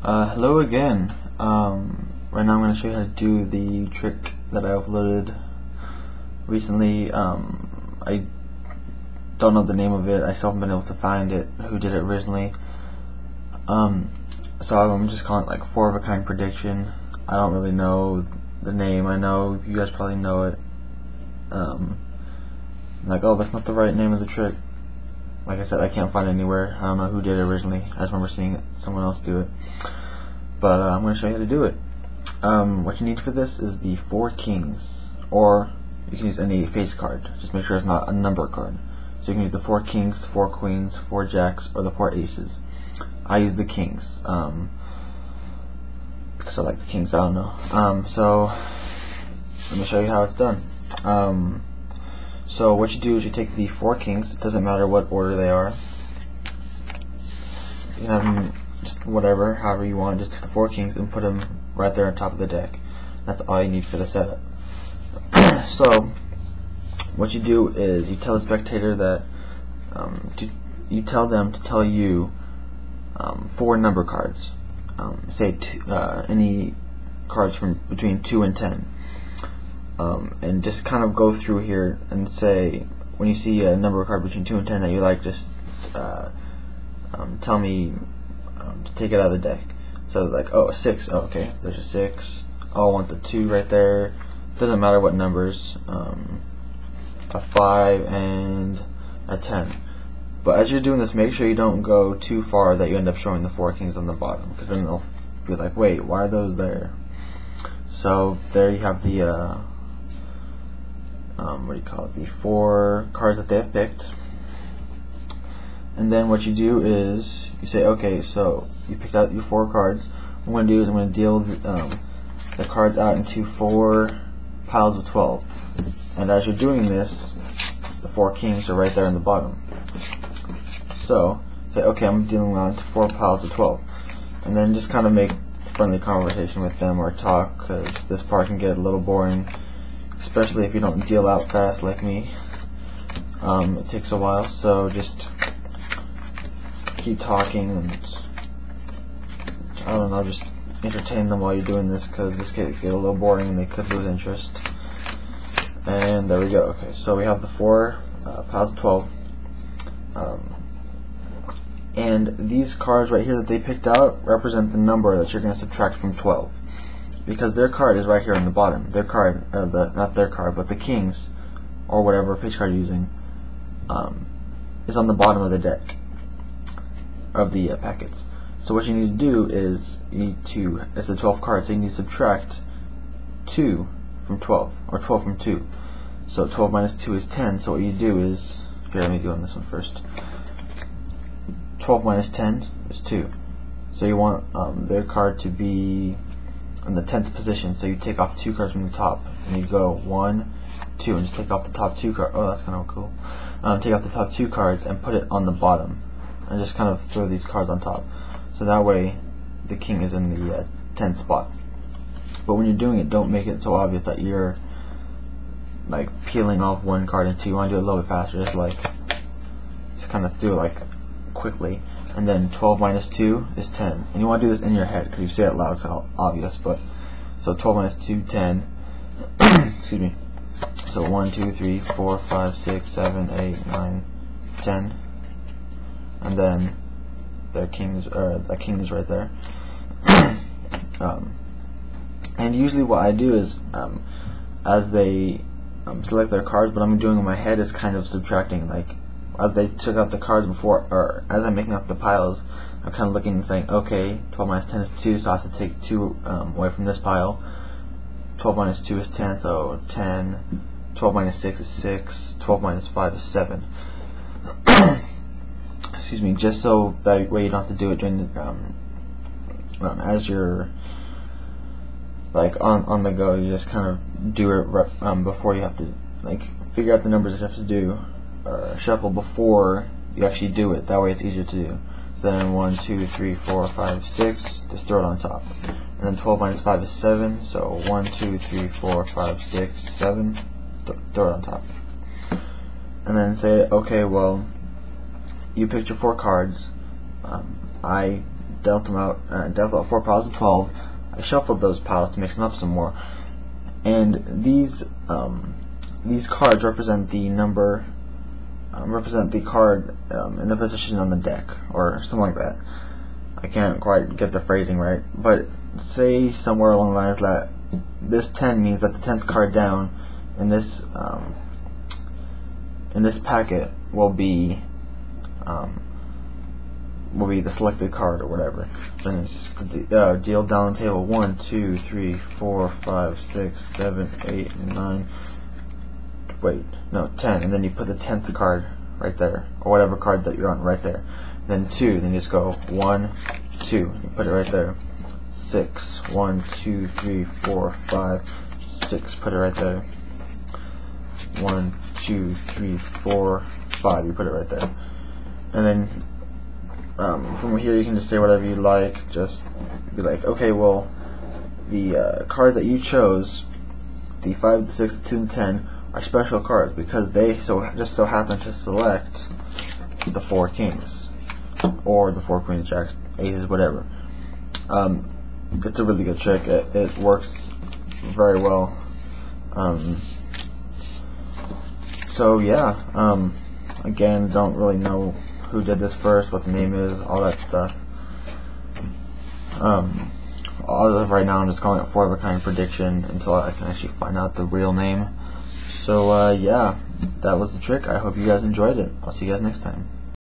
Hello again. Right now I'm going to show you how to do the trick that I uploaded recently. I don't know the name of it. I still haven't been able to find it, who did it originally. So I'm just calling it like four of a kind prediction. I don't really know the name. I know you guys probably know it. Like, oh, that's not the right name of the trick. Like I said, I can't find it anywhere. I don't know who did it originally. I just remember seeing someone else do it. But I'm going to show you how to do it. What you need for this is the 4 kings, or you can use any face card. Just make sure it's not a number card. So you can use the 4 kings, 4 queens, 4 jacks, or the 4 aces. I use the kings because I like the kings. I don't know. So let me show you how it's done. So what you do is you take the 4 kings. It doesn't matter what order they are. You can have them just whatever, however you want. Just take the 4 kings and put them right there on top of the deck. That's all you need for the setup. So what you do is you tell the spectator that you tell them to tell you 4 number cards. Say any cards from between 2 and 10. And just kind of go through here and say, when you see a number card between 2 and 10 that you like, just tell me to take it out of the deck. So like, oh, a 6, oh, okay, there's a 6. Oh, I want the 2 right there. Doesn't matter what numbers. A 5 and a 10. But as you're doing this, make sure you don't go too far that you end up showing the 4 kings on the bottom, because then they'll be like, wait, why are those there? So there you have the what do you call it, the 4 cards that they've picked. And then what you do is you say, okay, so you picked out your 4 cards. What I'm going to do is I'm going to deal the cards out into 4 piles of 12. And as you're doing this, the 4 kings are right there in the bottom. So say, okay, I'm dealing out into 4 piles of 12. And then just kind of make friendly conversation with them or talk, because this part can get a little boring, especially if you don't deal out fast like me. It takes a while, so just keep talking and I don't know, just entertain them while you're doing this, because this could get a little boring and they could lose interest. And there we go. Okay, so we have the 4 piles of 12. And these cards right here that they picked out represent the number that you're going to subtract from 12. Because their card is right here on the bottom. Their card, not their card, but the kings, or whatever face card you're using, is on the bottom of the deck, of the packets. So what you need to do is, you need to, it's the 12 cards, so you need to subtract 2 from 12, or 12 from 2. So 12 minus 2 is 10, so what you do is, here, let me do on this one first. 12 minus 10 is 2. So you want their card to be in the 10th position, so you take off 2 cards from the top, and you go 1, 2, and just take off the top 2 cards. Oh, that's kind of cool. Take off the top 2 cards and put it on the bottom, and just kind of throw these cards on top. So that way, the king is in the 10th spot. But when you're doing it, don't make it so obvious that you're like peeling off 1 card and 2. You want to do it a little bit faster, just kind of do it like quickly. And then 12 minus 2 is 10. And you want to do this in your head, because you say it loud, it's obvious. But so 12 minus 2, 10. Excuse me. So 1, 2, 3, 4, 5, 6, 7, 8, 9, 10. And then their kings, or the king is right there. And usually what I do is, as they select their cards, what I'm doing in my head is kind of subtracting, like, as they took out the cards before, or as I'm making out the piles, I'm kind of looking and saying, okay, 12 minus 10 is 2, so I have to take 2 away from this pile. 12 minus 2 is 10, so 10. 12 minus 6 is 6. 12 minus 5 is 7. Excuse me, just so that way you don't have to do it during the, as you're like on the go. You just kind of do it before you have to, like, figure out the numbers that you have to do, or shuffle before you actually do it. That way it's easier to do. So then 1, 2, 3, 4, 5, 6, just throw it on top. And then 12 minus 5 is 7, so 1, 2, 3, 4, 5, 6, 7, throw it on top. And then say, okay, well, you picked your 4 cards. I dealt out 4 piles of 12. I shuffled those piles to mix them up some more, and these cards represent the number, represent the card in the position on the deck, or something like that. I can't quite get the phrasing right, but say somewhere along the lines that this 10 means that the 10th card down in this packet will be the selected card or whatever. Then deal down the table 1, 2, 3, 4, 5, 6, 7, 8, 9. Wait, no, 10, and then you put the 10th card right there, or whatever card that you're on right there. Then 2, then you just go 1, 2, you put it right there. 6, 1, 2, 3, 4, 5, 6, put it right there. 1, 2, 3, 4, 5, you put it right there. And then from here you can just say whatever you like. Just be like, okay, well, the card that you chose, the 5, the 6, the 2, and 10, are special cards because they just so happen to select the 4 kings, or the 4 queens, jacks, aces, whatever. It's a really good trick. It works very well. So yeah, again, don't really know who did this first, what the name is, all that stuff. As of right now, I'm just calling it 4 of a kind prediction until I can actually find out the real name. So yeah, that was the trick. I hope you guys enjoyed it. I'll see you guys next time.